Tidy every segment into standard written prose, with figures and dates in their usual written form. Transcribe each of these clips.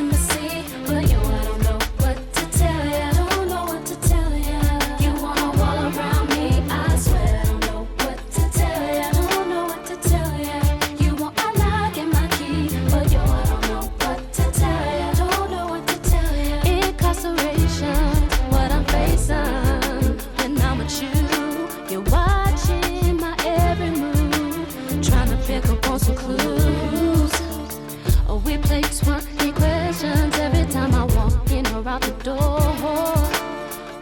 intimacy, but yo, I don't know what to tell ya. Don't know what to tell ya. You wanna wall around me? I swear I don't know what to tell ya. Don't know what to tell ya. You want my lock and my key, but yo, I don't know what to tell ya. Don't know what to tell ya. Incarceration, what I'm facing when I'm with you. You're watching my every move, trying to pick up on some clues. Oh, we play 20 questions every time I walk in or out the door.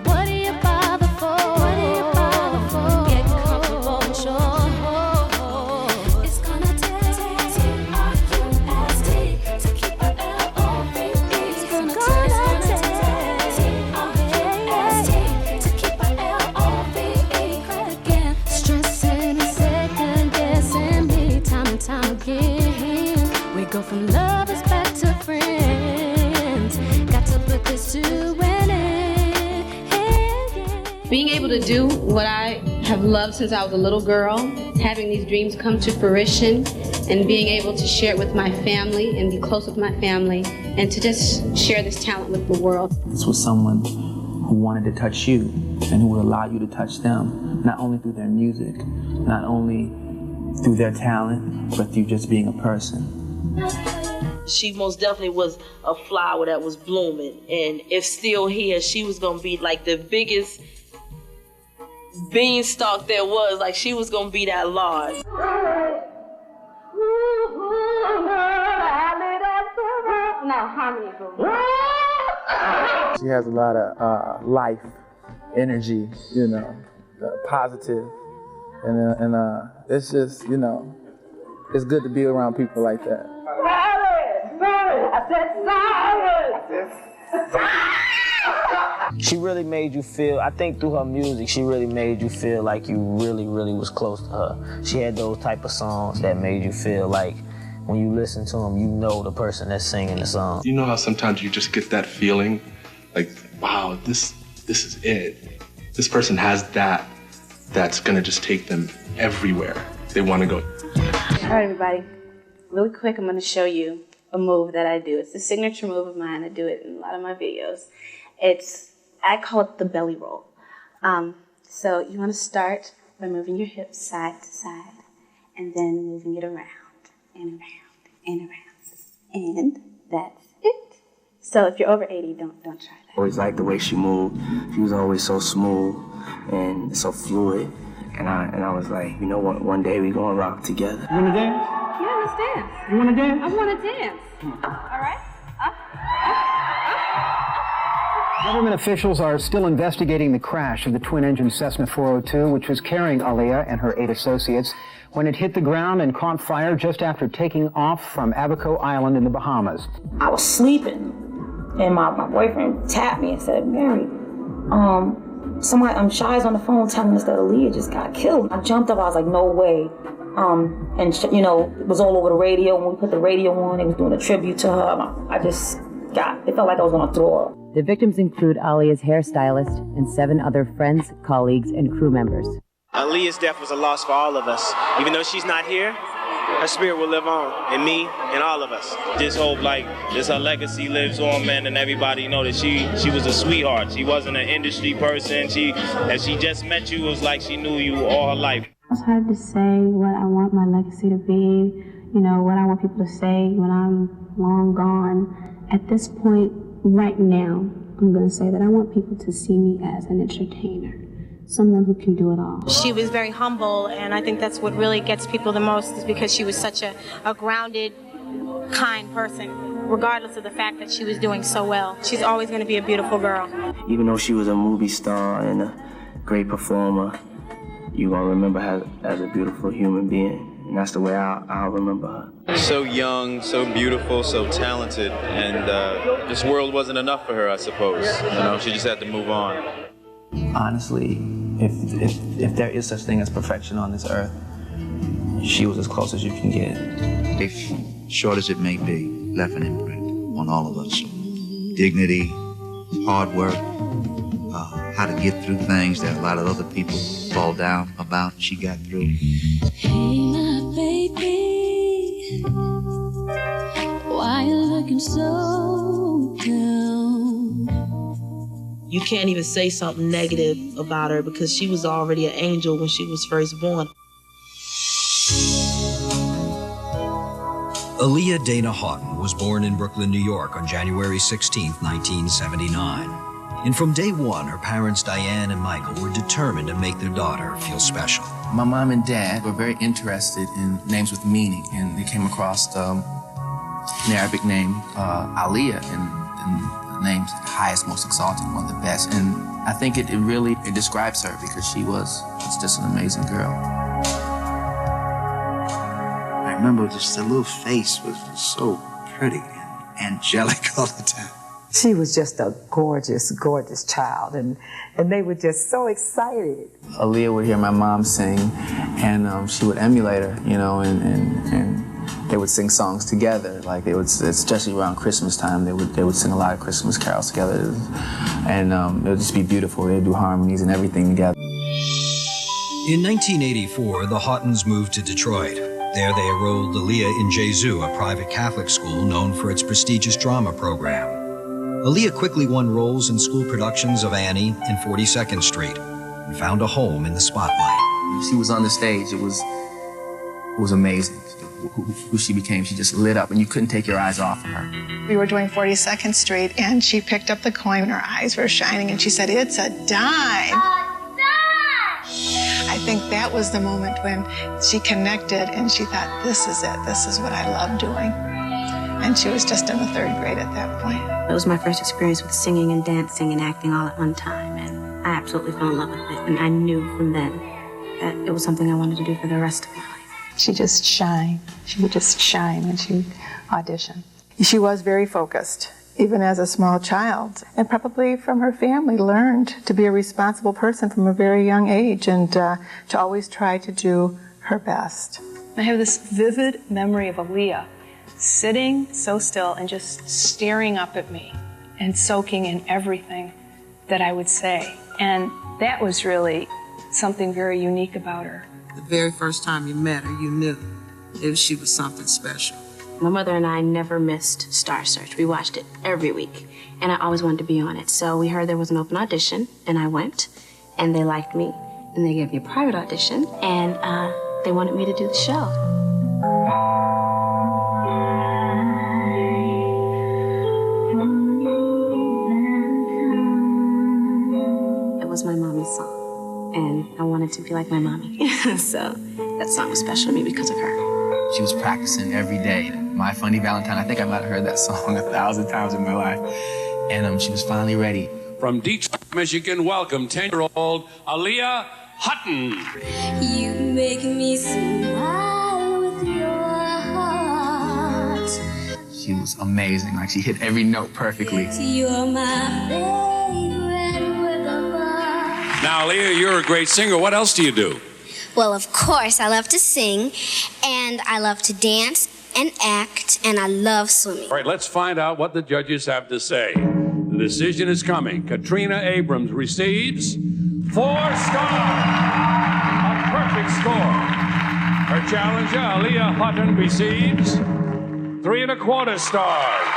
What do you bother for? What do you bother for? Get comfortable and sure. It's gonna take T-R-U-S-T to keep our L-O-V-E. It's gonna take T-R-U-S-T to keep our L-O-V-E. Again, stressing and second guessing me time and time again. We go from lovers back to friends. Got to put this to an end. Being able to do what I have loved since I was a little girl, having these dreams come to fruition, and being able to share it with my family and be close with my family, and to just share this talent with the world. This was someone who wanted to touch you and who would allow you to touch them, not only through their music, not only through their talent, but through just being a person. She most definitely was a flower that was blooming, and if still here, she was gonna be like the biggest beanstalk there was. Like, she was gonna be that large. Now, harmony goes. She has a lot of life, energy, you know, positive, and it's just, you know, it's good to be around people like that. She really made you feel, I think through her music, she really made you feel like you really, really was close to her. She had those type of songs that made you feel like when you listen to them, you know the person that's singing the song. You know how sometimes you just get that feeling, like, wow, this is it. This person has that's gonna just take them everywhere they wanna go. All right, everybody. Really quick, I'm gonna show you a move that I do. It's a signature move of mine. I do it in a lot of my videos. I call it the belly roll. So you wanna start by moving your hips side to side, and then moving it around, and around, and around. And that's it. So if you're over 80, don't try that. I always liked the way she moved. She was always so smooth and so fluid. And I was like, you know what, one day we're gonna rock together. You wanna dance? Yeah, let's dance. You wanna dance? I wanna dance. All right? Government officials are still investigating the crash of the twin-engine Cessna 402, which was carrying Aaliyah and her 8 associates when it hit the ground and caught fire just after taking off from Abaco Island in the Bahamas. I was sleeping, and my boyfriend tapped me and said, Mary, Shy's on the phone telling us that Aaliyah just got killed. I jumped up, I was like, no way. And you know, it was all over the radio. When we put the radio on, it was doing a tribute to her. It felt like I was gonna throw up. The victims include Aaliyah's hairstylist and 7 other friends, colleagues, and crew members. Aaliyah's death was a loss for all of us. Even though she's not here, her spirit will live on in me and all of us. Just hope like this her legacy lives on, man, and everybody know that she was a sweetheart. She wasn't an industry person. As she just met you, it was like she knew you all her life. It's hard to say what I want my legacy to be, you know, what I want people to say when I'm long gone. At this point, right now, I'm going to say that I want people to see me as an entertainer, someone who can do it all. She was very humble, and I think that's what really gets people the most, is because she was such a grounded, kind person, regardless of the fact that she was doing so well. She's always going to be a beautiful girl. Even though she was a movie star and a great performer, you're going to remember her as a beautiful human being. And that's the way I'll remember her. So young, so beautiful, so talented, and this world wasn't enough for her, I suppose. You know, she just had to move on. Honestly, if there is such thing as perfection on this earth, she was as close as you can get. Life, short as it may be, left an imprint on all of us. Dignity, hard work, how to get through things that a lot of other people fall down about, she got through. Hey, my baby, why you looking so you can't even say something negative about her because she was already an angel when she was first born. Aaliyah Dana Houghton was born in Brooklyn, New York on January 16, 1979. And from day one, her parents, Diane and Michael, were determined to make their daughter feel special. My mom and dad were very interested in names with meaning, and they came across an Arabic name, Aaliyah, and the name's the highest, most exalted, one of the best. And I think it really describes her because she was just an amazing girl. I remember just the little face was so pretty and angelic all the time. She was just a gorgeous, gorgeous child, and they were just so excited. Aaliyah would hear my mom sing, and she would emulate her, you know, and they would sing songs together. Like they would, especially around Christmas time, they would sing a lot of Christmas carols together, and it would just be beautiful. They'd do harmonies and everything together. In 1984, the Houghtons moved to Detroit. There they enrolled Aaliyah in Jesu, a private Catholic school known for its prestigious drama program. Aaliyah quickly won roles in school productions of Annie and 42nd Street and found a home in the spotlight. She was on the stage. It was amazing. Who she became, she just lit up, and you couldn't take your eyes off of her. We were doing 42nd Street, and she picked up the coin, and her eyes were shining, and she said, "It's a dime." I think that was the moment when she connected, and she thought, this is it. This is what I love doing. And she was just in the 3rd grade at that point. It was my first experience with singing and dancing and acting all at one time, and I absolutely fell in love with it. And I knew from then that it was something I wanted to do for the rest of my life. She just shined. She would just shine when she auditioned. She was very focused, even as a small child, and probably from her family learned to be a responsible person from a very young age and to always try to do her best. I have this vivid memory of Aaliyah sitting so still and just staring up at me and soaking in everything that I would say. And that was really something very unique about her. The very first time you met her, you knew she was something special. My mother and I never missed Star Search. We watched it every week, and I always wanted to be on it. So we heard there was an open audition, and I went, and they liked me, and they gave me a private audition, and they wanted me to do the show. It was my mommy's song, and I wanted to be like my mommy. So that song was special to me because of her. She was practicing every day. My Funny Valentine, I think I might have heard that song 1,000 times in my life. And she was finally ready. From Detroit, Michigan, welcome 10-year-old Aaliyah Houghton. You make me smile with your heart. She was amazing. Like, she hit every note perfectly. You're my favorite work of art. Now, Aaliyah, you're a great singer. What else do you do? Well, of course, I love to sing, and I love to dance and act, and I love swimming. All right, let's find out what the judges have to say. The decision is coming. Katrina Abrams receives 4 stars. A perfect score. Her challenger, Aaliyah Houghton, receives 3 1/4 stars.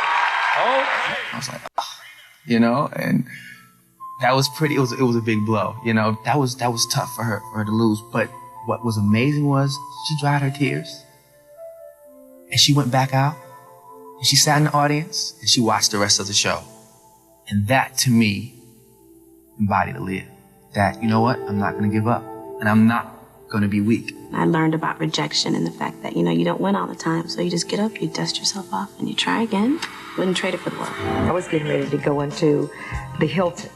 Okay. I was like, oh, you know, and that was pretty. It was a big blow. You know, that was tough for her to lose. But what was amazing was she dried her tears, and she went back out, and she sat in the audience, and she watched the rest of the show. And that, to me, embodied Aaliyah. That, you know what, I'm not going to give up, and I'm not going to be weak. I learned about rejection and the fact that, you don't win all the time, so you just get up, you dust yourself off, and you try again. Wouldn't trade it for the world. I was getting ready to go into the Hilton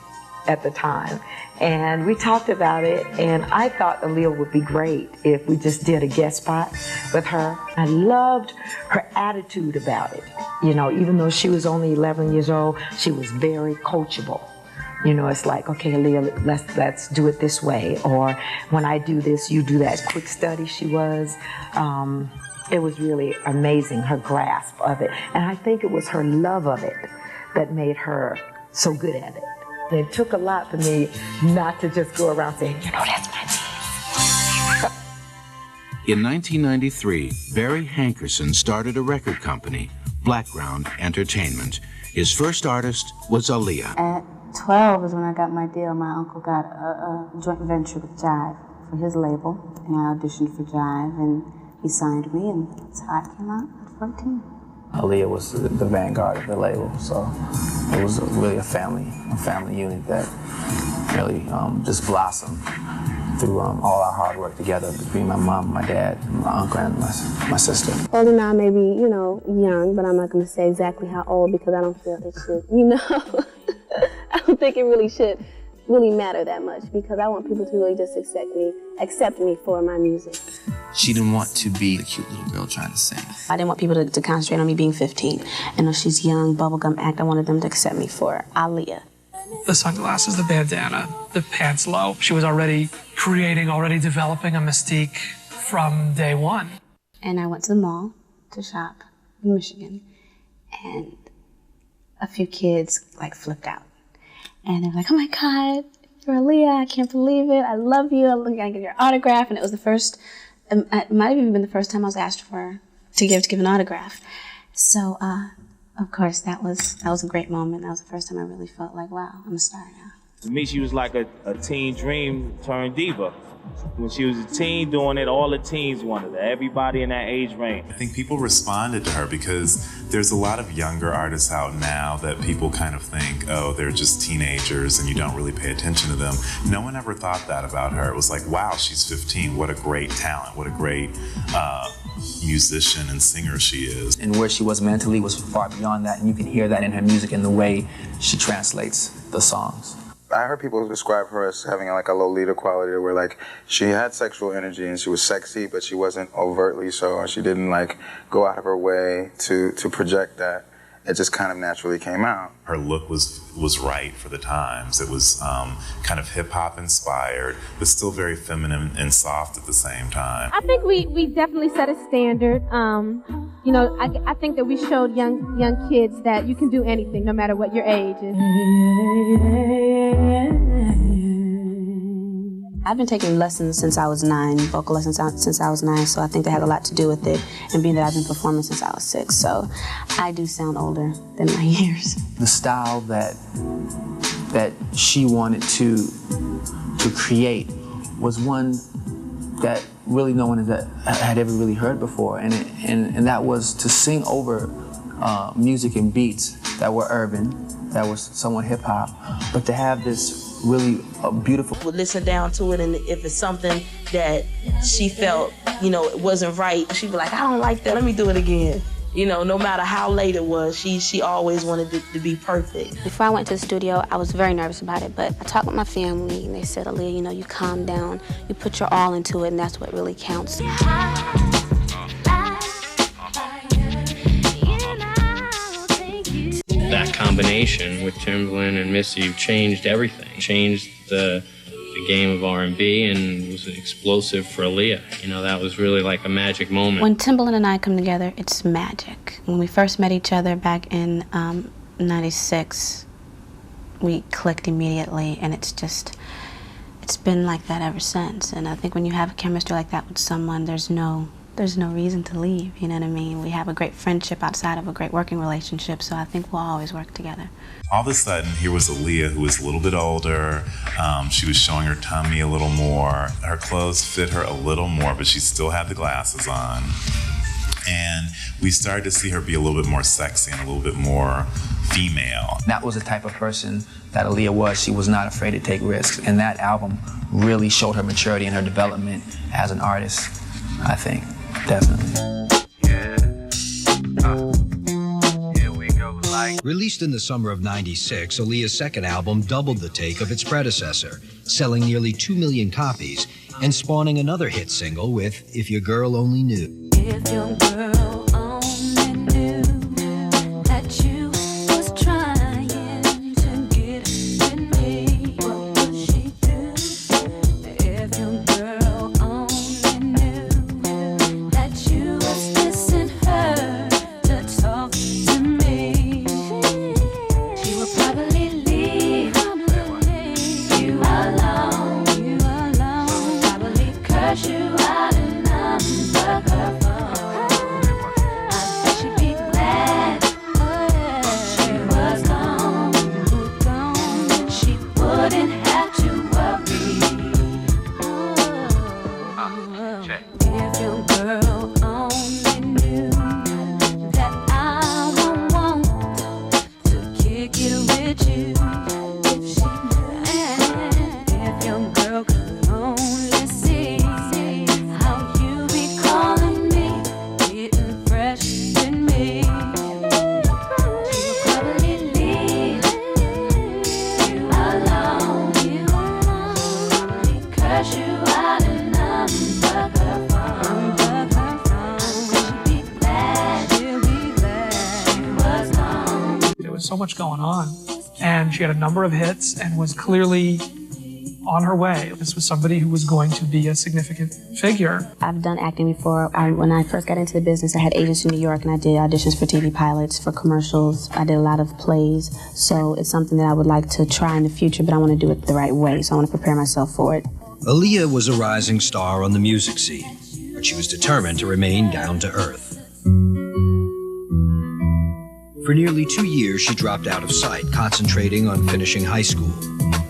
at the time, and we talked about it, and I thought Aaliyah would be great if we just did a guest spot with her. I loved her attitude about it. Even though she was only 11 years old, she was very coachable. It's like, okay, Aaliyah, let's do it this way, or when I do this, you do that. Quick study she was. It was really amazing, her grasp of it. And I think it was her love of it that made her so good at it. It took a lot for me not to just go around saying, that's my name. In 1993, Barry Hankerson started a record company, Blackground Entertainment. His first artist was Aaliyah. At 12 is when I got my deal. My uncle got a joint venture with Jive for his label, and I auditioned for Jive, and he signed me, and that's how I came out at 14. Aaliyah was the vanguard of the label, so it was really a family unit that really just blossomed through all our hard work together between my mom, my dad, my uncle, and my sister. Older now, maybe, you know, young, but I'm not going to say exactly how old because I don't feel it should, you know. I don't think it really should matter that much because I want people to really just accept me for my music. She didn't want to be the cute little girl trying to sing. I didn't want people to concentrate on me being 15. And though she's young, bubblegum act, I wanted them to accept me for Aaliyah. The sunglasses, the bandana, the pants low. She was already developing a mystique from day one. And I went to the mall to shop in Michigan, and a few kids like flipped out. And they were like, oh my God, you're Aaliyah, I can't believe it, I love you, I'm gonna get your autograph. And it was the first, it might have even been the first time I was asked to give an autograph. So, of course, that was a great moment. That was the first time I really felt like, wow, I'm a star now. To me, she was like a teen dream turned diva. When she was a teen doing it, all the teens wanted her, everybody in that age range. I think people responded to her because there's a lot of younger artists out now that people kind of think, oh, they're just teenagers and you don't really pay attention to them. No one ever thought that about her. It was like, wow, she's 15, what a great talent, what a great musician and singer she is. And where she was mentally was far beyond that, and you can hear that in her music and the way she translates the songs. I heard people describe her as having like a Lolita quality where like she had sexual energy and she was sexy, but she wasn't overtly so, or she didn't like go out of her way to project that. It just kind of naturally came out. Her look was right for the times. It was kind of hip-hop inspired, but still very feminine and soft at the same time. I think we definitely set a standard. You know, I think that we showed young kids that you can do anything, no matter what your age is. I've been taking lessons since I was 9, vocal lessons since I was 9, so I think that had a lot to do with it, and being that I've been performing since I was 6, so I do sound older than my years. The style that she wanted to create was one that really no one had ever really heard before, and that was to sing over music and beats that were urban, that was somewhat hip-hop, but to have this really beautiful. Would listen down to it, and if it's something that she felt, you know, it wasn't right, she'd be like, I don't like that, let me do it again. You know, no matter how late it was, she always wanted it to be perfect. Before I went to the studio, I was very nervous about it, but I talked with my family, and they said, Aaliyah, you know, you calm down, you put your all into it, and that's what really counts. That combination with Timbaland and Missy changed everything. Changed the game of R&B and was explosive for Aaliyah. You know, that was really like a magic moment. When Timbaland and I come together, it's magic. When we first met each other back in '96, we clicked immediately, and it's been like that ever since. And I think when you have a chemistry like that with someone, there's no reason to leave, you know what I mean? We have a great friendship outside of a great working relationship, so I think we'll always work together. All of a sudden, here was Aaliyah, who was a little bit older. She was showing her tummy a little more. Her clothes fit her a little more, but she still had the glasses on. And we started to see her be a little bit more sexy and a little bit more female. That was the type of person that Aaliyah was. She was not afraid to take risks, and that album really showed her maturity and her development as an artist, I think. Definitely. Released in the summer of '96, Aaliyah's second album doubled the take of its predecessor, selling nearly 2 million copies and spawning another hit single with If Your Girl Only Knew. If your girl only knew that you was trying to get with me, what would she do? If your girl only knew that you was kissing her to talk to me, she would probably leave you alone. Probably curse you out and unplug her phone. was so much going on. And she had a number of hits and was clearly on her way. This was somebody who was going to be a significant figure. I've done acting before. When I first got into the business, I had agents in New York, and I did auditions for TV pilots, for commercials. I did a lot of plays. So it's something that I would like to try in the future, but I want to do it the right way, so I want to prepare myself for it. Aaliyah was a rising star on the music scene, but she was determined to remain down to earth. For nearly 2 years, she dropped out of sight, concentrating on finishing high school.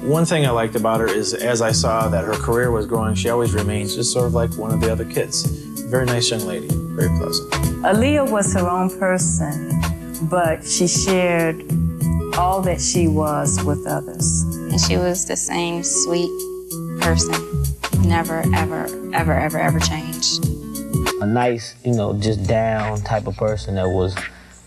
One thing I liked about her is, as I saw that her career was growing, she always remains just sort of like one of the other kids. Very nice young lady, very pleasant. Aaliyah was her own person, but she shared all that she was with others. And she was the same sweet person. Never, ever, ever, ever, ever changed. A nice, just down type of person that was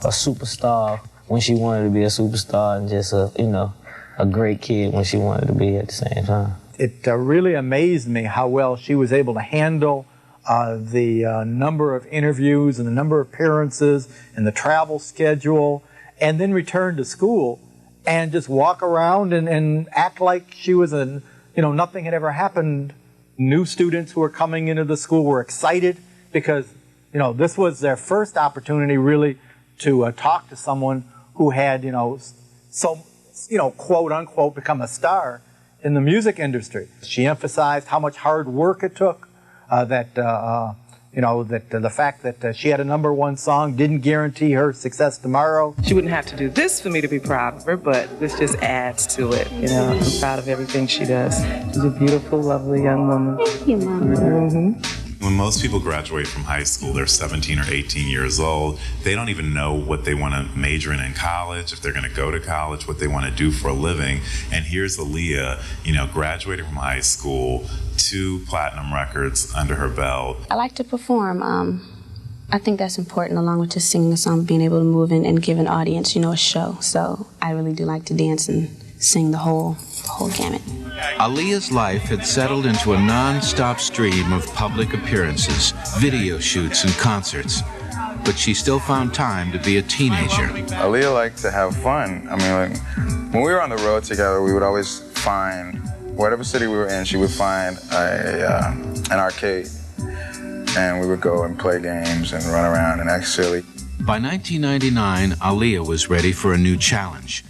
a superstar when she wanted to be a superstar, and just a great kid when she wanted to be at the same time. It really amazed me how well she was able to handle the number of interviews and the number of appearances and the travel schedule, and then return to school and just walk around and act like she was nothing had ever happened. New students who were coming into the school were excited because, this was their first opportunity really to talk to someone who had, quote unquote, become a star in the music industry. She emphasized how much hard work it took, that the fact that she had a #1 song didn't guarantee her success tomorrow. She wouldn't have to do this for me to be proud of her, but this just adds to it. I'm proud of everything she does. She's a beautiful, lovely young woman. Thank you, Mom. Mm-hmm. When most people graduate from high school, they're 17 or 18 years old. They don't even know what they want to major in college, if they're going to go to college, what they want to do for a living. And here's Aaliyah, graduating from high school, 2 platinum records under her belt. I like to perform. I think that's important, along with just singing a song, being able to move in and give an audience, a show. So I really do like to dance and sing the whole gamut. Aaliyah's life had settled into a non-stop stream of public appearances, video shoots, and concerts, but she still found time to be a teenager. Aaliyah liked to have fun. When we were on the road together, we would always find, whatever city we were in, she would find an arcade, and we would go and play games and run around and act silly. By 1999, Aaliyah was ready for a new challenge.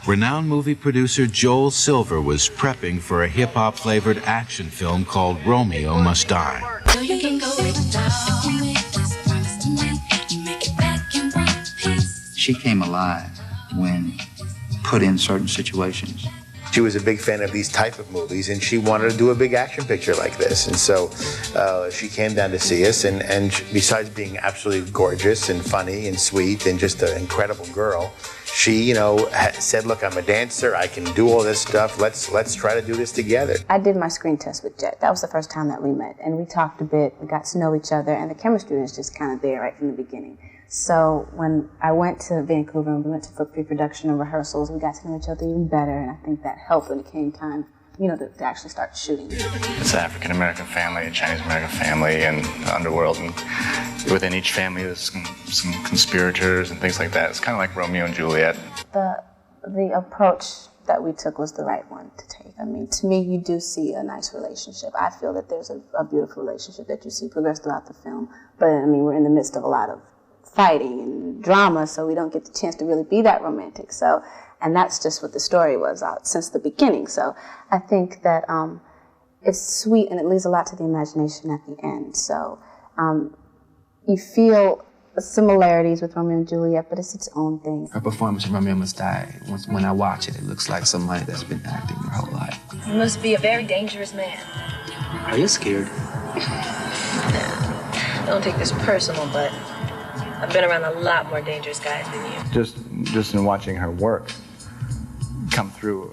Renowned movie producer Joel Silver was prepping for a hip-hop flavored action film called Romeo Must Die. She came alive when put in certain situations. She was a big fan of these type of movies, and she wanted to do a big action picture like this. And so she came down to see us, and besides being absolutely gorgeous and funny and sweet and just an incredible girl, she, said, look, I'm a dancer, I can do all this stuff, let's try to do this together. I did my screen test with Jet. That was the first time that we met, and we talked a bit, we got to know each other, and the chemistry was just kind of there right from the beginning. So when I went to Vancouver and we went for pre-production and rehearsals, we got to know each other even better, and I think that helped when it came time, to actually start shooting. It's an African-American family, a Chinese-American family, and the underworld, and within each family there's some conspirators and things like that. It's kind of like Romeo and Juliet. The approach that we took was the right one to take. To me, you do see a nice relationship. I feel that there's a beautiful relationship that you see progress throughout the film, but we're in the midst of a lot of fighting and drama, so we don't get the chance to really be that romantic. And that's just what the story was since the beginning. So I think that it's sweet and it leaves a lot to the imagination at the end. So you feel similarities with Romeo and Juliet, but it's its own thing. Her performance in Romeo Must Die, when I watch it, it looks like somebody that's been acting their whole life. You must be a very dangerous man. Are you scared? Don't take this personal, but I've been around a lot more dangerous guys than you. Just in watching her work come through,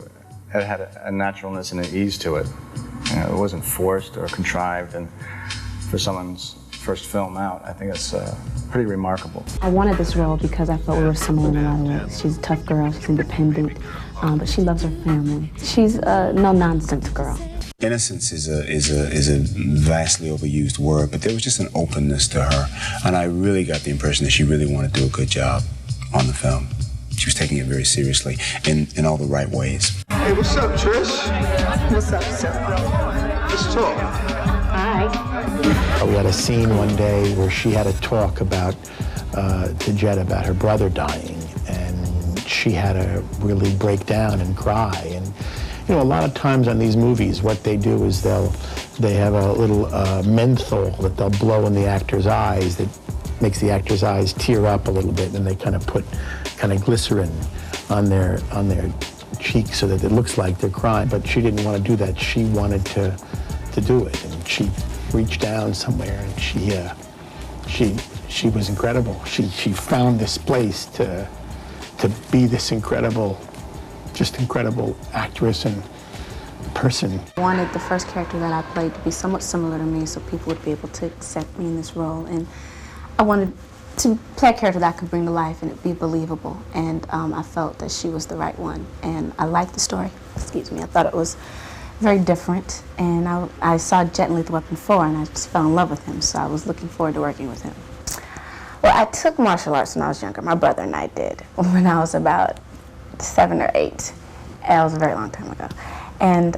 it had a naturalness and an ease to it. It wasn't forced or contrived, and for someone's first film out, I think it's pretty remarkable. I wanted this role because I felt we were similar in a lot of ways. She's a tough girl, she's independent, but she loves her family. She's a no-nonsense girl. Innocence is a vastly overused word, but there was just an openness to her, and I really got the impression that she really wanted to do a good job on the film. She was taking it very seriously in all the right ways. Hey, what's up, Trish? What's up, sir? Let's talk. Hi. We had a scene one day where she had a talk about to Jet about her brother dying, and she had to really break down and cry. And you know, a lot of times on these movies, what they do is they have a little menthol that they'll blow in the actor's eyes that makes the actor's eyes tear up a little bit, and they kind of put glycerin on their cheeks so that it looks like they're crying. But she didn't want to do that. She wanted to do it, and she reached down somewhere, and she was incredible. She found this place to be this incredible actress and person. I wanted the first character that I played to be somewhat similar to me so people would be able to accept me in this role. And I wanted to play a character that I could bring to life and it be believable. And I felt that she was the right one. And I liked the story. Excuse me. I thought it was very different. And I saw Jet in Lethal Weapon 4 and I just fell in love with him. So I was looking forward to working with him. Well, I took martial arts when I was younger. My brother and I did when I was about 7 or 8. That was a very long time ago. And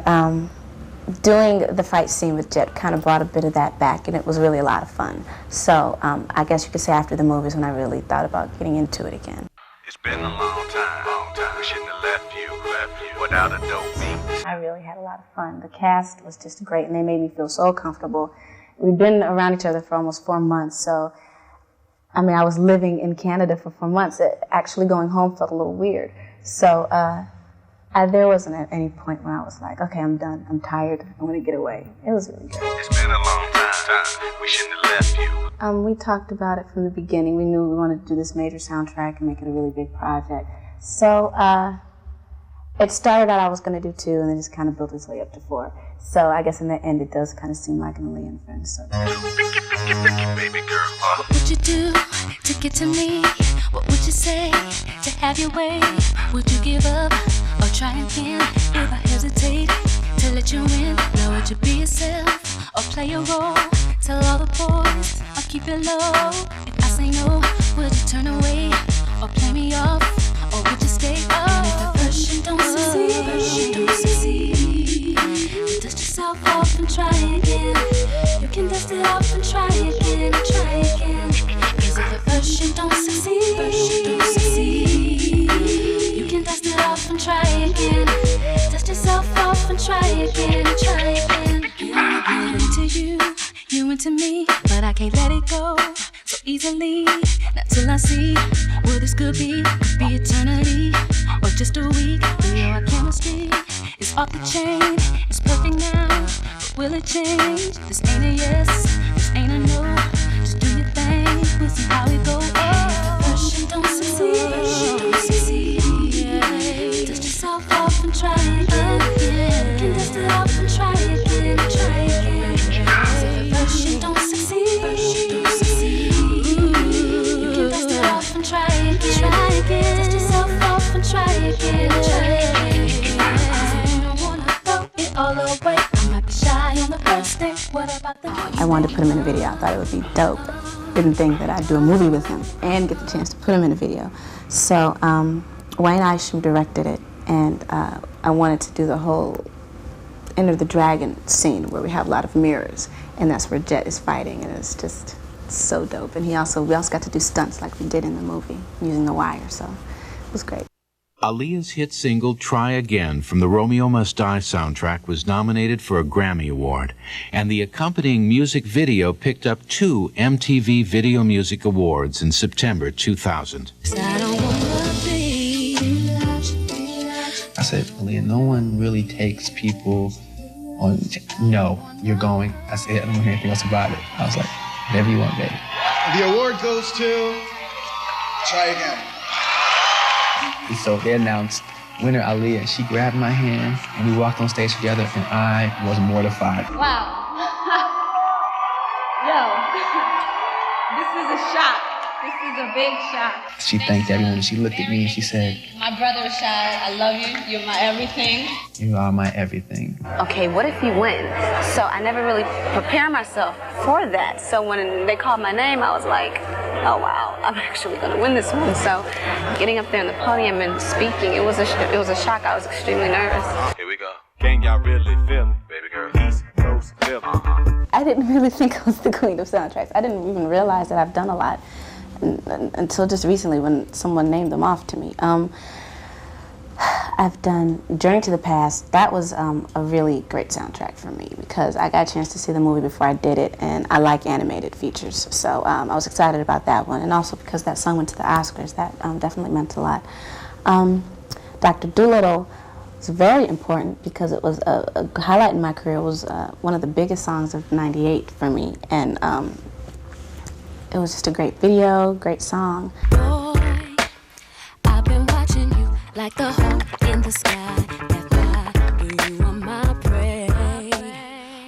doing the fight scene with Jet kind of brought a bit of that back, and it was really a lot of fun. So I guess you could say after the movies when I really thought about getting into it again. It's been a long time. We shouldn't have left you without a dope beat. I really had a lot of fun. The cast was just great, and they made me feel so comfortable. We've been around each other for almost 4 months, so I mean, I was living in Canada for 4 months. Actually going home felt a little weird. So there wasn't at any point when I was like, okay, I'm done. I'm tired. I'm going to get away. It was really good. It's been a long time. We shouldn't have left you. We talked about it from the beginning. We knew we wanted to do this major soundtrack and make it a really big project. So it started out I was going to do 2, and then just kind of built its way up to 4. So I guess in the end, it does kind of seem like an Aaliyah and Friends. So. Baby girl. What would you do to get to me? What would you say to have your way? Would you give up or try again? If I hesitate to let you in, now would you be yourself or play a role? Tell all the boys I'll keep it low. If I say no, would you turn away or play me off? Or would you stay up? And if at first you don't succeed, dust yourself off and try again. You can dust it off and try again, Cause if at first you don't succeed, you can dust it off and try again. Dust yourself off and try again, I'm into you, you into me, but I can't let it go so easily. Not till I see what this could be eternity or just a week. Our chemistry is off the chain. It's perfect now, but will it change? This ain't a yes, this ain't a no. Just do your thing, we'll see how it goes. First you don't succeed, yeah. Dust yourself off and try again. You can dust it off and try again, First you don't succeed, you can dust it off and try again. Dust yourself off and try again, I don't wanna throw it all away. I might be shy on the first day. What about the I wanted to put him in a video. I thought it would be dope. Didn't think that I'd do a movie with him and get the chance to put him in a video. So Wayne Isham directed it, and I wanted to do the whole Enter the Dragon scene where we have a lot of mirrors, and that's where Jet is fighting, and it's just so dope. And we also got to do stunts like we did in the movie using the wire, so it was great. Aaliyah's hit single Try Again from the Romeo Must Die soundtrack was nominated for a Grammy Award, and the accompanying music video picked up 2 MTV Video Music Awards in September 2000. I said, Aaliyah, no one really takes people on, no, you're going. I said, I don't want to hear anything else about it. I was like, whatever you want, baby. The award goes to Try Again. And so they announced winner Aaliyah, and she grabbed my hand, and we walked on stage together, and I was mortified. Wow. Yo, this is a shock. This is a big shock. She thanked everyone. She looked at me and she said, My brother Rashad, I love you. You're my everything. "You are my everything." Okay, what if he wins? So I never really prepared myself for that. So when they called my name, I was like, oh wow, I'm actually gonna win this one. So getting up there on the podium and speaking, it was a shock. I was extremely nervous. Here we go. Can y'all really feel it, baby girl? East Coast feel it. I didn't really think I was the queen of soundtracks. I didn't even realize that I've done a lot until just recently when someone named them off to me. I've done Journey to the Past. That was a really great soundtrack for me because I got a chance to see the movie before I did it, and I like animated features. So I was excited about that one, and also because that song went to the Oscars, that definitely meant a lot. Dr. Dolittle was very important because it was a highlight in my career. It was one of the biggest songs of '98 for me, and it was just a great video, great song. Boy, I've been watching you like the hole in the sky. That's why you are my prey.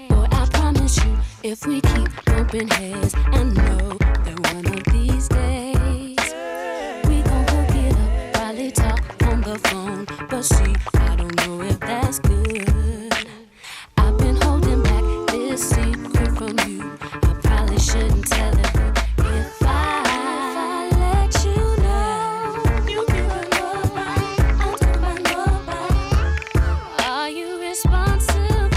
Boy, I promise you, if we keep bumping heads, I know that one of these days we gon' hook it up, probably talk on the phone. But see, I don't know if that's good. I've been holding back this secret from you. I probably shouldn't tell it. If I let you know, you can run nobody. I'm talking about nobody. Are you responsible?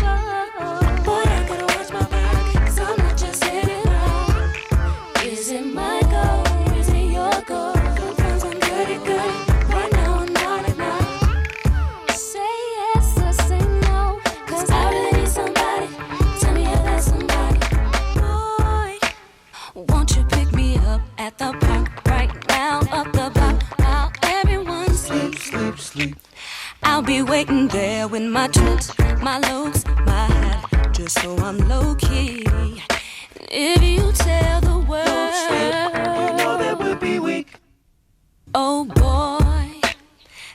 Boy, I gotta watch my back, 'cause I'm not just hitting right. Is it my goal? Is it your goal? Sometimes I'm good at good. Right now I'm not enough. Say yes or say no, 'cause I really need somebody. Tell me if that's somebody. Boy, won't you pick me up at the park right now, up the block, while everyone sleep. I'll be waiting there with my trips, my looks, my hat, just so I'm low key. If you tell the world, you know that we'll be weak. Oh boy,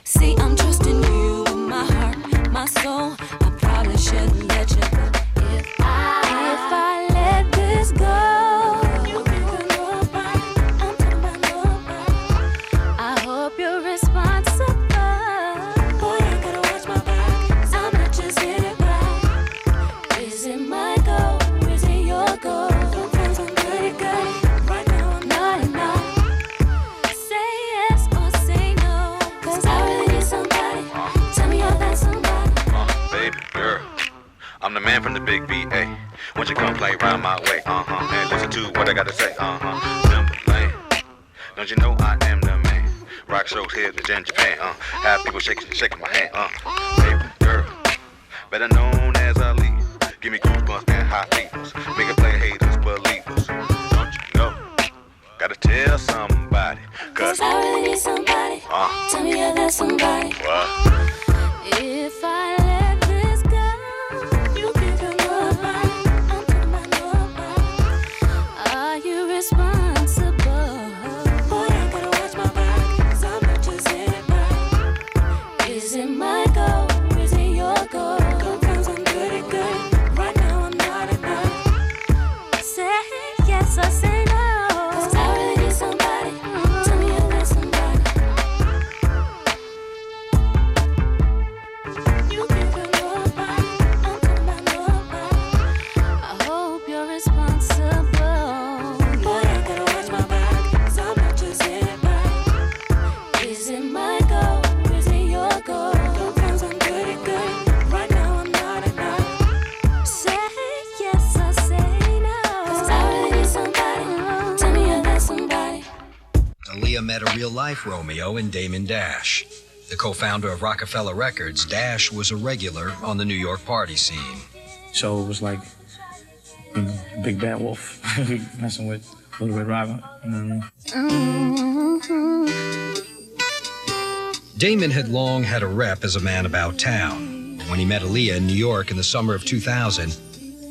see I'm trusting you with my heart, my soul. I probably shouldn't let you go. If I let this go, you can run nobody. I'm talking about nobody. I hope you're responsible. Boy, I gotta watch my back, 'cause I'm not just hitting right. Is it my goal? Is it your goal? Sometimes I'm good at good. Right now I'm not enough. Say yes or say no, 'cause I really need somebody. Tell me if that's somebody. Baby girl, I'm the man from the big VA. Won't you come play round my way? And listen to what I gotta say. Timbaland, don't you know I am the man? Rock shows here in Japan. Have people shaking my hand. Baby girl, better known as Aaliyah. Give me goosebumps and hot fevers. Make it play haters, believers. Don't you know? Gotta tell somebody. 'Cause I really need somebody. Tell me if that's somebody. What? If I let this go, you can run nobody. I'm talking about nobody. Are you responsible? Boy, I gotta watch my back, 'cause I'm not just hitting right. Is it my goal? Is it your goal? Sometimes I'm good at good. Right now I'm not enough. Say yes or say no, 'cause I really need somebody. Tell me if that's somebody. You can run nobody. I'm talking about nobody. I hope you're responsible. Boy, I gotta watch my back, 'cause I'm not just hitting right. Is it my goal? Is it your goal? Sometimes I'm good at good. Right now I'm not enough. Say yes or say no, 'cause I really need somebody. Tell me if that's somebody. Aaliyah met a real-life Romeo in Damon Dash. The co-founder of Rockefeller Records, Dash was a regular on the New York party scene. So it was like, big bad wolf messing with Little Red Riding Hood. You know what I mean? Damon had long had a rep as a man about town. When he met Aaliyah in New York in the summer of 2000,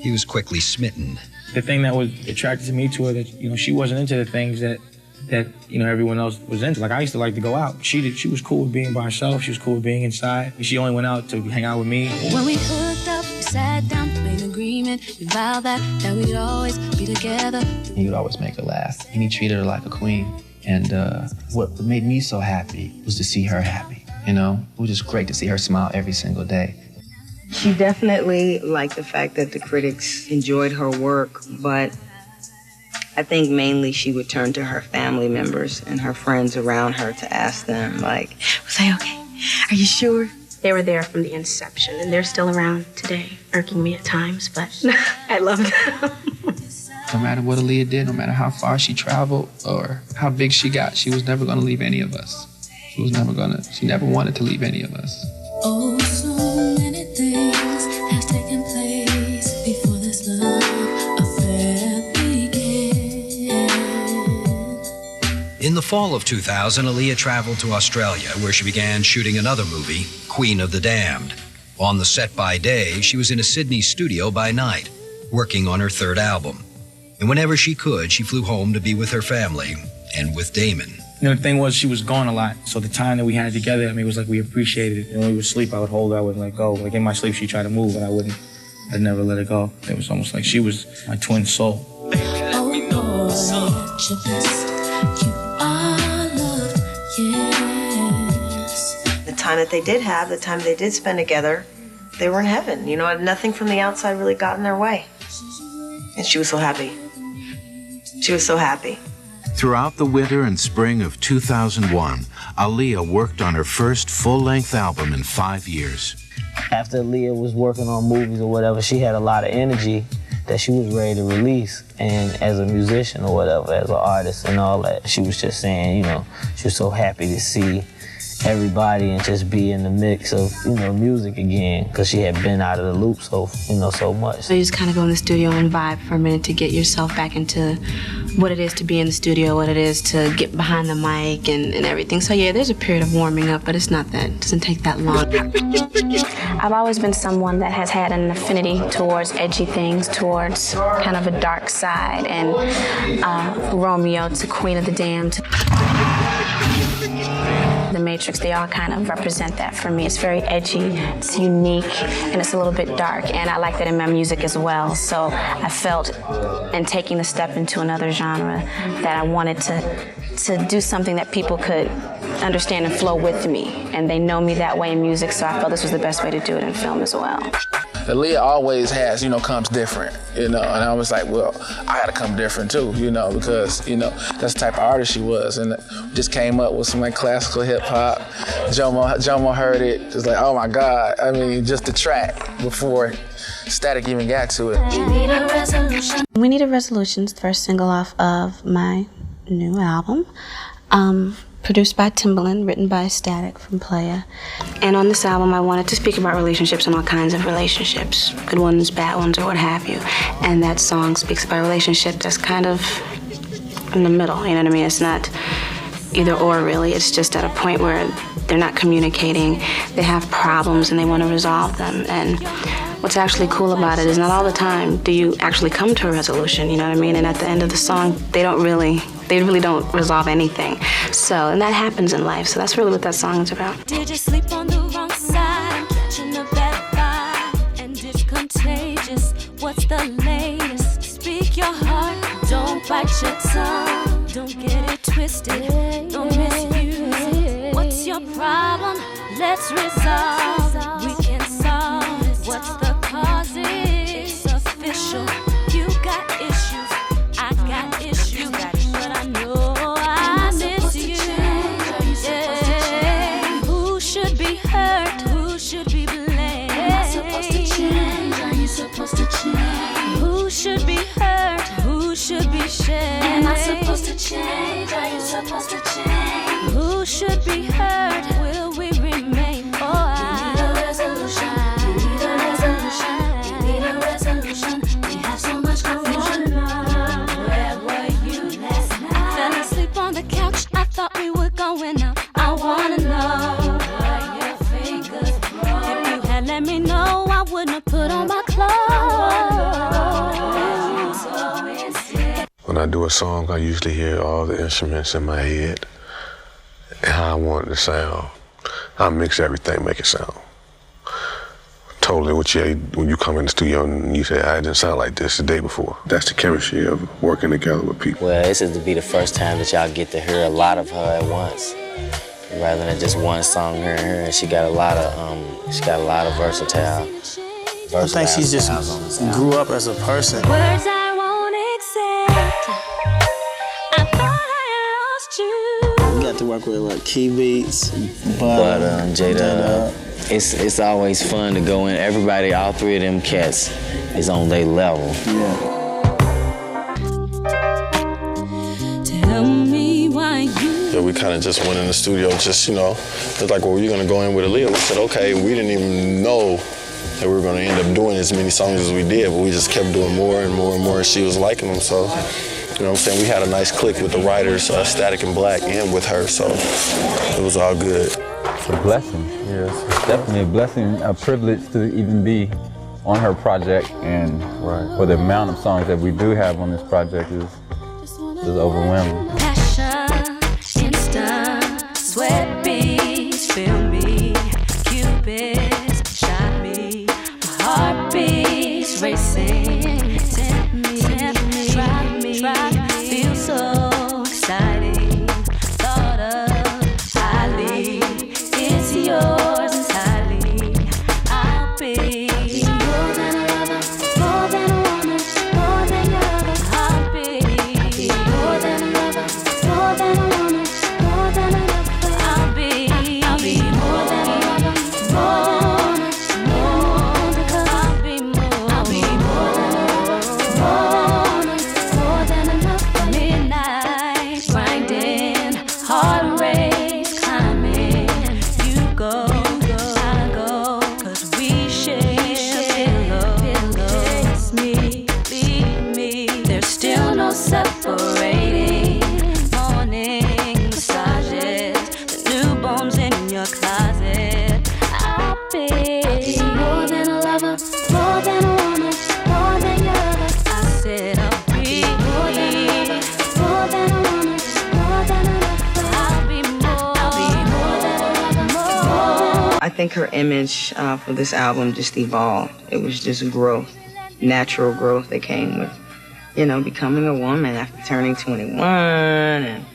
he was quickly smitten. The thing that was attracted to me to her, that she wasn't into the things that everyone else was into. Like I used to like to go out. She was cool with being by herself. She was cool with being inside. She only went out to hang out with me. When we hooked up, we sat down, made an agreement. We vowed that we'd always be together. He would always make her laugh, and he treated her like a queen. And what made me so happy was to see her happy, you know? It was just great to see her smile every single day. She definitely liked the fact that the critics enjoyed her work, but I think mainly she would turn to her family members and her friends around her to ask them, like, was I okay? Are you sure? They were there from the inception, and they're still around today, irking me at times, but I love them. No matter what Aaliyah did, no matter how far she traveled or how big she got, she was never going to leave any of us. She never wanted to leave any of us. Oh, so many things have taken place before this love affair began. In the fall of 2000, Aaliyah traveled to Australia, where she began shooting another movie, Queen of the Damned. On the set by day, she was in a Sydney studio by night, working on her third album. And whenever she could, she flew home to be with her family and with Damon. You know, the thing was, she was gone a lot. So the time that we had together, I mean, it was like we appreciated it. And when we would sleep, I would hold her, I wouldn't let go. Like in my sleep, she'd try to move, and I'd never let her go. It was almost like she was my twin soul. Oh boy, at your best, you are loved, yes. The time that they did have, the time they did spend together, they were in heaven. You know, nothing from the outside really got in their way. And she was so happy. She was so happy. Throughout the winter and spring of 2001, Aaliyah worked on her first full-length album in 5 years. After Aaliyah was working on movies or whatever, she had a lot of energy that she was ready to release. And as a musician or whatever, as an artist and all that, she was just saying, you know, she was so happy to see everybody and just be in the mix of, you know, music again, because she had been out of the loop so much. So you just kind of go in the studio and vibe for a minute to get yourself back into what it is to be in the studio, what it is to get behind the mic and everything. So yeah, there's a period of warming up, but it's not that, it doesn't take that long. I've always been someone that has had an affinity towards edgy things, towards kind of a dark side, and Romeo to Queen of the Damned. The Matrix, they all kind of represent that for me. It's very edgy, it's unique, and it's a little bit dark, and I like that in my music as well. So I felt, in taking the step into another genre, that I wanted to do something that people could understand and flow with me, and they know me that way in music, so I felt this was the best way to do it in film as well. Aaliyah always has, comes different, and I was like, well, I gotta come different too, because, that's the type of artist she was, and just came up with some like classical hip hop. Jomo heard it, just like, oh my God, I mean, just the track before Static even got to it. We Need a Resolution, the first single off of my new album. Produced by Timbaland, written by Static from Playa. And on this album, I wanted to speak about relationships and all kinds of relationships, good ones, bad ones, or what have you. And that song speaks about a relationship that's kind of in the middle, you know what I mean? It's not either or really, it's just at a point where they're not communicating, they have problems and they want to resolve them. And what's actually cool about it is not all the time do you actually come to a resolution, you know what I mean? And at the end of the song, they really don't resolve anything. So, and that happens in life, so that's really what that song is about. Did you sleep on the wrong side? I'm catching a bad vibe, and it's contagious. What's the latest? Speak your heart, don't bite your tongue. Don't get it twisted, don't misuse it. What's your problem? Let's resolve. We can solve it. What's the cause? It's official. You got issues, I got issues, but I know I miss you. Yeah. Who should be hurt? Who should be blamed? Am I supposed to change? Are you supposed to change? Who should be hurt? Who should be shamed? Am I supposed to change? Are you supposed to change? Who should be hurt? Will we remain? Oh, I need a resolution. You need a resolution. You need a resolution. We have so much confusion. Where were you last night? Fell asleep on the couch. I thought we were going out. I wanna know where your fingers were. If you had let me know, I wouldn't have put on my clothes. When I do a song, I usually hear all the instruments in my head and how I want it to sound. I mix everything, make it sound totally with you when you come in the studio and you say, I didn't sound like this the day before. That's the chemistry of working together with people. Well, this is to be the first time that y'all get to hear a lot of her at once, rather than just one song here and here. And she got a lot of versatile. I think she just grew up as a person. Words I won't accept. I thought I lost you. We got to work with like key beats, But Jada, it's always fun to go in. Everybody, all three of them cats is on their level. Yeah. Tell me why you. Yeah, we kind of just went in the studio, just, you know, it's like, well, we're going to go in with Aaliyah. We said, okay, we didn't even know that we were going to end up doing as many songs as we did, but we just kept doing more and more and more, and she was liking them, so, you know what I'm saying, we had a nice click with the writers, Static and Black, and with her, so it was all good. It's a blessing, yes, it's definitely a blessing, a privilege to even be on her project, and for the amount of songs that we do have on this project is overwhelming. Passion, instant, sweat beats, feel me, Cupid shot me, my heart beats racing, tempt me, drive me, feel so exciting, thought of Ali, it's yours entirely, I'll be more than a lover, more than a woman, more than your lover, I'll be more than a lover, more than a woman, more than a lover, I'll be more than a lover, more because I'll be more than enough. Midnight grinding, heart race climbing, you go, I go, 'cause we share pillow. Kiss me, leave me, there's still no separating. Morning massages, the newborns in your closet. I'll be more than a lover, more than a woman, more than your lover. I said I'll be more than a lover, more than a woman, more than a lover. I'll be more than a lover, more. I think her image for this album just evolved. It was just growth, natural growth that came with, you know, becoming a woman after turning 21 and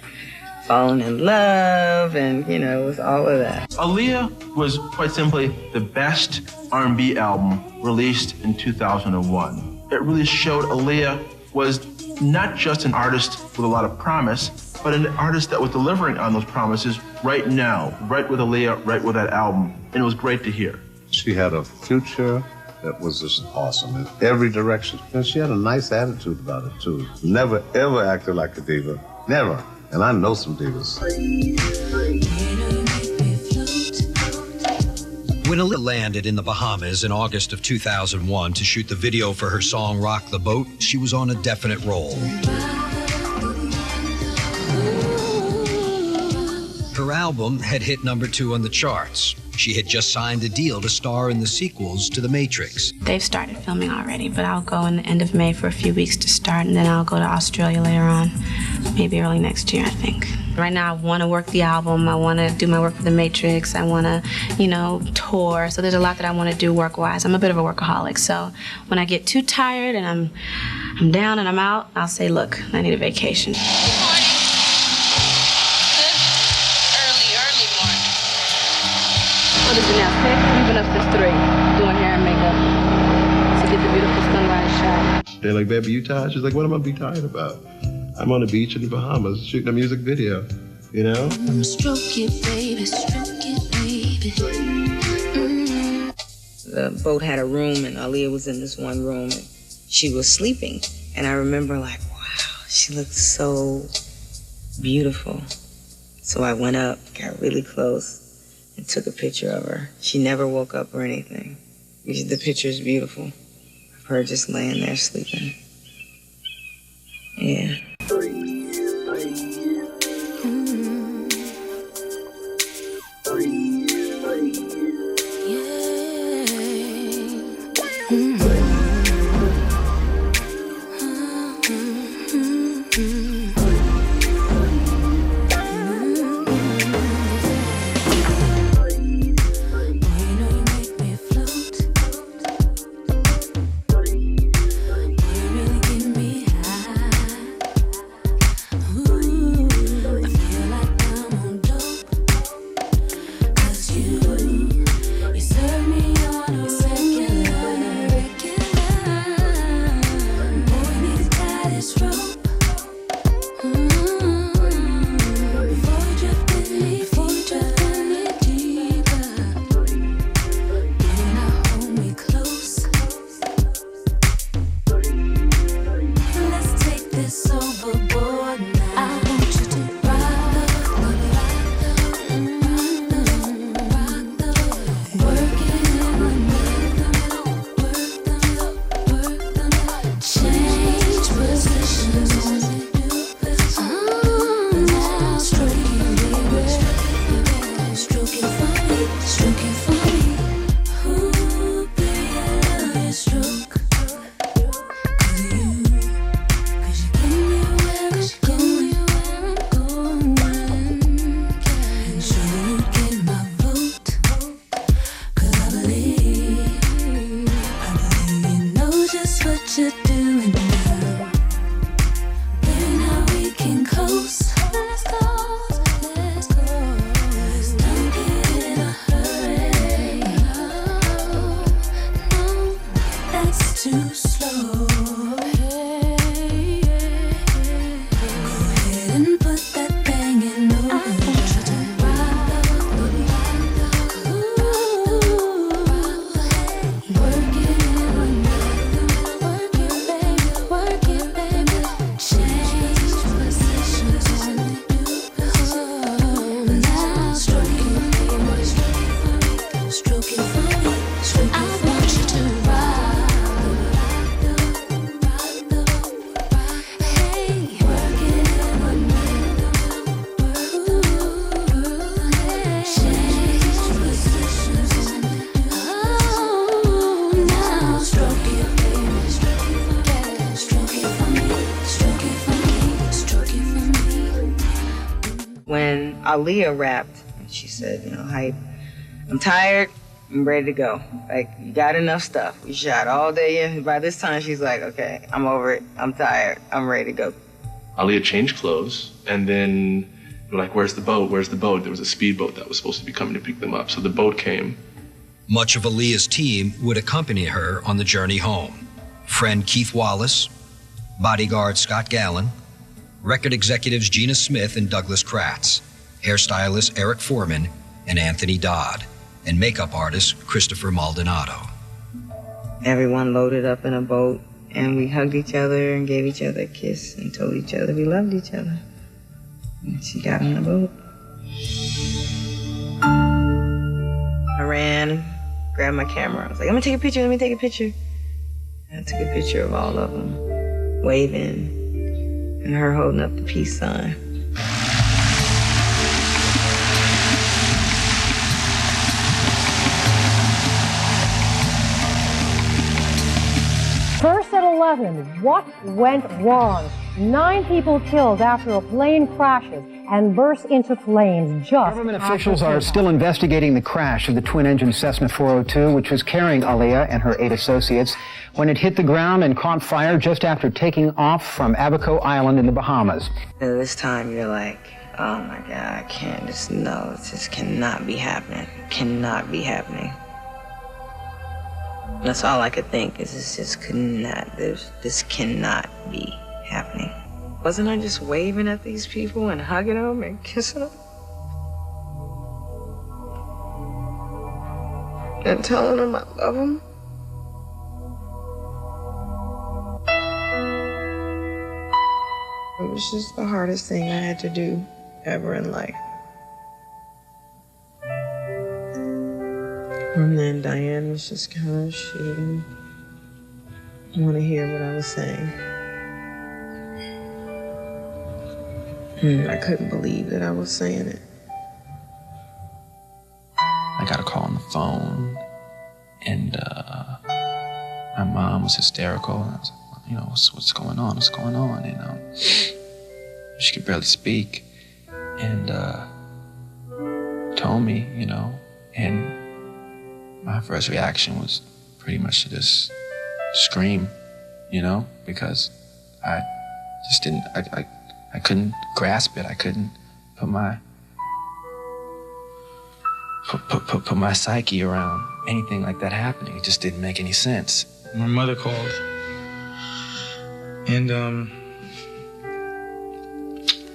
falling in love, and, you know, it was all of that. Aaliyah was quite simply the best R&B album released in 2001. It really showed Aaliyah was not just an artist with a lot of promise, but an artist that was delivering on those promises right now, right with Aaliyah, right with that album, and it was great to hear. She had a future that was just awesome in every direction. And she had a nice attitude about it, too. Never, ever acted like a diva. Never. And I know some divas. When Aaliyah landed in the Bahamas in August of 2001 to shoot the video for her song Rock the Boat, she was on a definite roll. Her album had hit #2 on the charts. She had just signed a deal to star in the sequels to The Matrix. They've started filming already, but I'll go in the end of May for a few weeks to start, and then I'll go to Australia later on, maybe early next year, I think. Right now, I want to work the album. I want to do my work for The Matrix. I want to, you know, tour. So there's a lot that I want to do work-wise. I'm a bit of a workaholic, so when I get too tired and I'm down and I'm out, I'll say, look, I need a vacation. What is it now, 6? We've been up since 3, doing hair and makeup to get the beautiful sunrise shot. They're like, baby, you tired? She's like, what am I be tired about? I'm on the beach in the Bahamas shooting a music video, you know? Stroke it, baby, stroke it, baby. The boat had a room, and Aaliyah was in this one room, and she was sleeping. And I remember, like, wow, she looked so beautiful. So I went up, got really close, and took a picture of her. She never woke up or anything. The picture is beautiful of her just laying there sleeping. Yeah. you're doing now. Baby, now we can close. Let's go, let's go. Don't get in a hurry. No, that's too slow. When Aaliyah rapped, she said, you know, hype, I'm tired, I'm ready to go. Like, you got enough stuff. We shot all day in. By this time, she's like, okay, I'm over it. I'm tired. I'm ready to go. Aaliyah changed clothes, and then we're like, where's the boat? Where's the boat? There was a speedboat that was supposed to be coming to pick them up. So the boat came. Much of Aaliyah's team would accompany her on the journey home. Friend Keith Wallace, bodyguard Scott Gallen, record executives Gina Smith and Douglas Kratz, hairstylist Eric Foreman and Anthony Dodd, and makeup artist Christopher Maldonado. Everyone loaded up in a boat, and we hugged each other and gave each other a kiss and told each other we loved each other. And she got on the boat. I ran, grabbed my camera. I was like, let me take a picture, let me take a picture. And I took a picture of all of them, waving, and her holding up the peace sign. First at 11, what went wrong? 9 people killed after a plane crashes and bursts into flames just Government officials are still investigating the crash of the twin-engine Cessna 402, which was carrying Aaliyah and her 8 associates, when it hit the ground and caught fire just after taking off from Abaco Island in the Bahamas. And this time you're like, oh my God, I can't just, no, it just cannot be happening. Cannot be happening. That's all I could think is this just could not, this cannot be happening. Wasn't I just waving at these people and hugging them and kissing them? And telling them I love them? It was just the hardest thing I had to do ever in life. And then Diane was just kind of, she didn't want to hear what I was saying. I couldn't believe that I was saying it. I got a call on the phone, and my mom was hysterical. And I was like, you know, what's going on? What's going on? And she could barely speak, and told me, you know, and my first reaction was pretty much to just scream, you know, because I just didn't, I couldn't grasp it. I couldn't put my psyche around anything like that happening. It just didn't make any sense. My mother called, and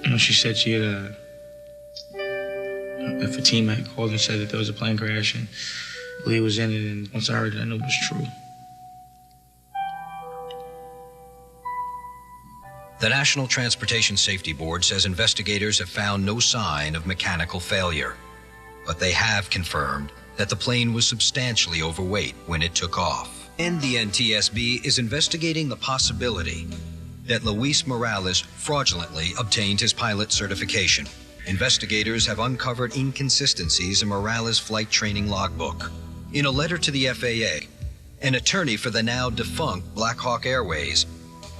you know, she said she had Fatima had called and said that there was a plane crash and Aaliyah was in it, and once I heard it, I knew it was true. The National Transportation Safety Board says investigators have found no sign of mechanical failure, but they have confirmed that the plane was substantially overweight when it took off. And the NTSB is investigating the possibility that Luis Morales fraudulently obtained his pilot certification. Investigators have uncovered inconsistencies in Morales' flight training logbook. In a letter to the FAA, an attorney for the now defunct Black Hawk Airways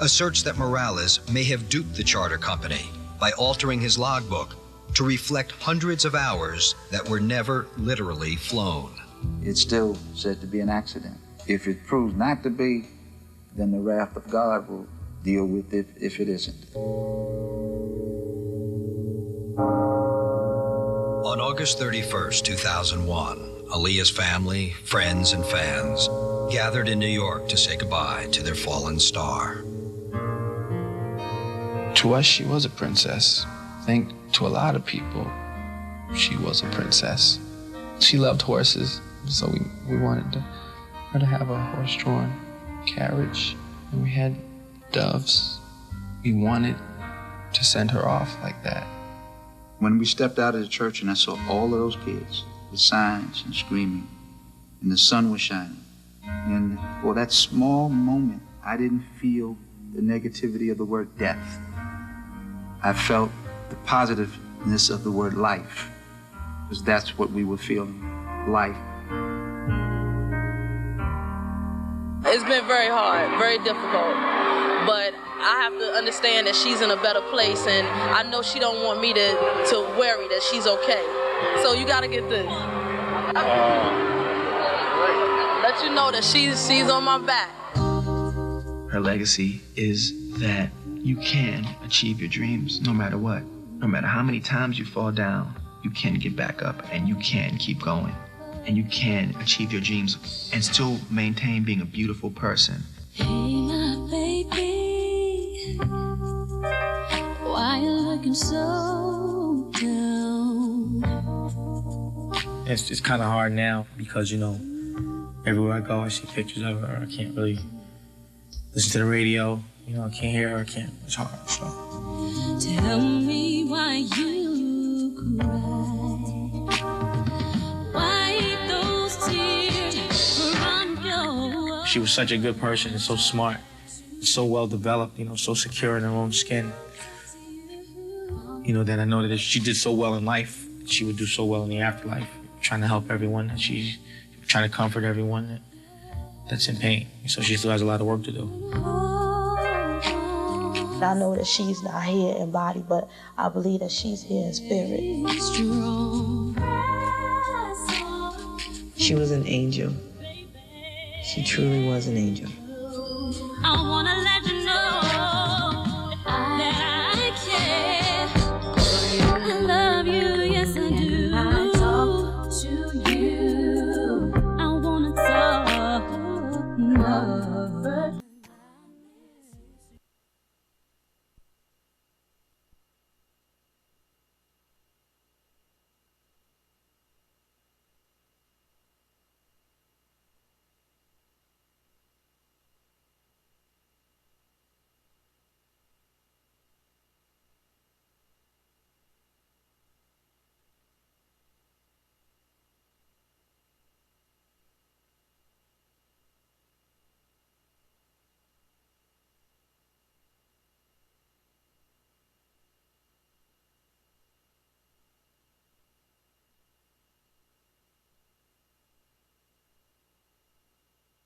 asserts that Morales may have duped the charter company by altering his logbook to reflect hundreds of hours that were never literally flown. It's still said to be an accident. If it proves not to be, then the wrath of God will deal with it if it isn't. On August 31st, 2001, Aaliyah's family, friends, and fans gathered in New York to say goodbye to their fallen star. To us, she was a princess. I think to a lot of people, she was a princess. She loved horses, so we wanted her to have a horse-drawn carriage, and we had doves. We wanted to send her off like that. When we stepped out of the church and I saw all of those kids with signs and screaming, and the sun was shining, and for that small moment, I didn't feel the negativity of the word death. I felt the positiveness of the word life, because that's what we were feeling, life. It's been very hard, very difficult, but I have to understand that she's in a better place, and I know she don't want me to worry that she's okay. So you gotta get this. Let you know that she's on my back. Her legacy is that you can achieve your dreams no matter what. No matter how many times you fall down, you can get back up and you can keep going. And you can achieve your dreams and still maintain being a beautiful person. Hey, my baby, why you looking so down? It's kind of hard now because, you know, everywhere I go, I see pictures of her. I can't really listen to the radio. You know, I can't hear her. It's hard. So. Tell me why you cry. Wipe those tears from your. She was such a good person and so smart, so well developed, you know, so secure in her own skin. You know, that I know that if she did so well in life, she would do so well in the afterlife, trying to help everyone, that she's trying to comfort everyone that's in pain. So she still has a lot of work to do. I know that she's not here in body, but I believe that she's here in spirit. She was an angel. She truly was an angel. I wanna let you know that I care. I love you, yes I do. I talk to you. I wanna talk.